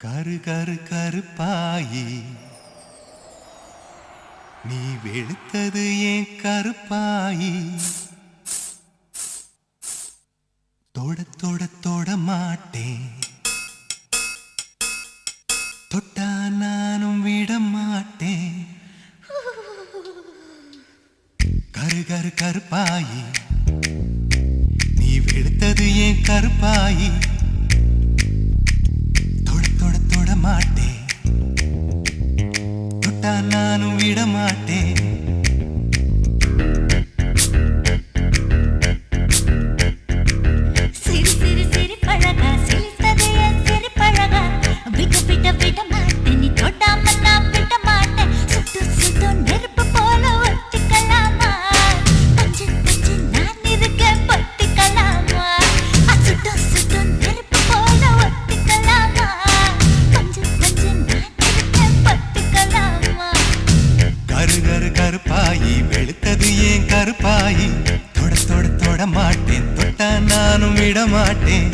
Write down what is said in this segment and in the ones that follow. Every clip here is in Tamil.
கரு கரு கருப்பாயி நீ வெளுத்தது ஏன் கருப்பாயி தொட தொட தொட மாட்டேன் தொட்டா நானும் விட மாட்டேன் கரு கரு கருப்பாயி நீ வெளுத்தது ஏன் கருப்பாயி மாட்டேன் தொட்டா நானும் விட மாட்டேன் சிறு சிறு சிறு பழகா சிரித்தது என் சிறு பழகா விட்டு விட்ட விட மாட்டேன் நீ தொட்டாம நான் விட மாட்டேன் சுட்டு சுட்டு நெருப்பு போல ஒத்திக்கலாமா பஞ்சு பஞ்சு நான் இருக்கேன் பத்திக்கலாமா சுட்டு சுட்டு நெருப்பு போல ஒத்திக்கலாமா கரு கரு கருப்பாயி வெளுத்தது ஏன் கருப்பாயி தொட தொட தொட மாட்டேன் தொட்டா நானும் விட மாட்டேன்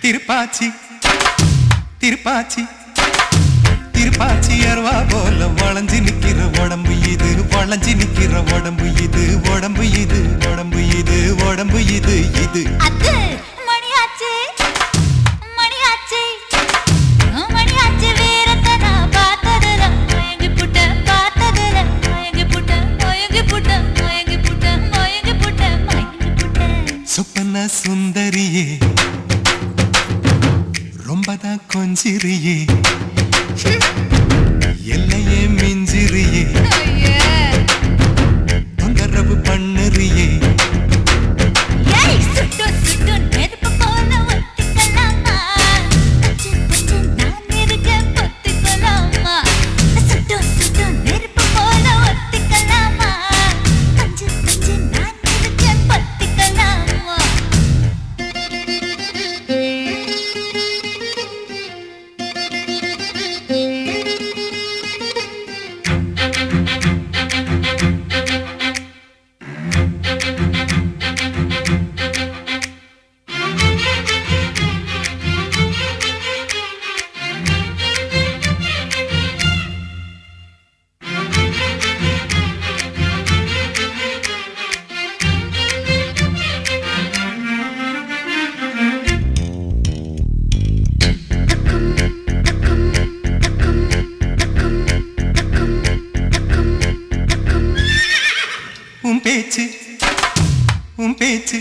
திருப்பாச்சி திருப்பாச்சி திருப்பாச்சி அருவா போல வளைஞ்சு நிக்கிற உடம்பு இது வளைஞ்சு நிக்கிற உடம்பு இது உடம்பு இது உடம்பு இது உடம்பு இது இது அது மணியாச்சு மணியாச்சு மணியாச்சு வீரத்தை நான் பார்த்ததுல மயங்கி புட்ட பார்த்ததுல மயங்கி புட்ட மயங்கி புட்ட மயங்கி புட்ட மயங்கி புட்ட மயங்கி புட்ட சொப்பன சுந்தரியே ரொம்பதான் கொஞ்சிரியே எல்லையே மிஞ்சிரியே தொந்தரவு பண்ணுறியே சுட்டு சுட்டு நெருப்பு போல ஒத்திக்கலாமா பஞ்சு பஞ்சு நான் இருக்கேன் பத்திக்கலாமா சுட்டு சுட்டு நெருப்பு போல ஒத்திக்கலாமா பஞ்சு பஞ்சு நான் இருக்கேன் பத்திக்கலாமா உன் பேச்சு உன் பேச்சு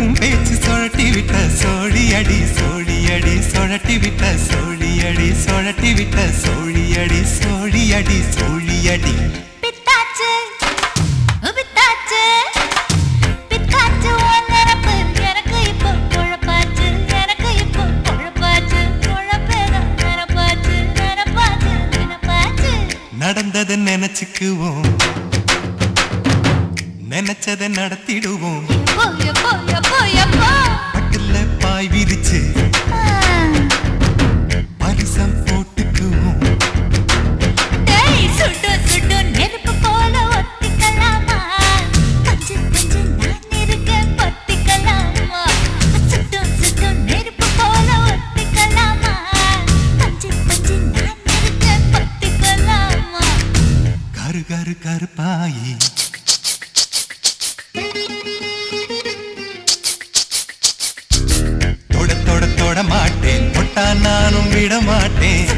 உன் பேச்சு சொழட்டி விட்ட சோழி அடி சோழி அடி சொழட்டி விட்ட சோழி அடி சொழட்டி விட்ட சோழி அடி சோழி அடி சோழி அடி பித்தாச்சு பித்தாச்சு பித்தாச்சு உன்னரப்பு எனக்கு இப்போ குழப்பாச்சு எனக்கு இப்போ குழப்பாச்சு குழப்பேதான் நினப்பாச்சு நினப்பாச்சு நினப்பாச்சு நடந்ததை நினைச்சுக்குவோம் நினைச்சதை நடத்திடுவோம் எப்போ எப்போ எப்போ எப்போ பட்டுல பாய் விரிச்சு பரிசம் போட்டுக்குவோம் சுட்டு சுட்டு நெருப்பு போல ஒத்திக்கலாமா பஞ்சு பஞ்சு நான் இருக்கேன் பத்திக்கலாமா சுட்டு சுட்டு நெருப்பு போல ஒத்திக்கலாமா பஞ்சு பஞ்சு நான் இருக்கேன் பத்திக்கலாமா கரு கரு கருப்பாயி தொட தொட தொட மாட்டேன் தொட்டா நானும் விட மாட்டேன்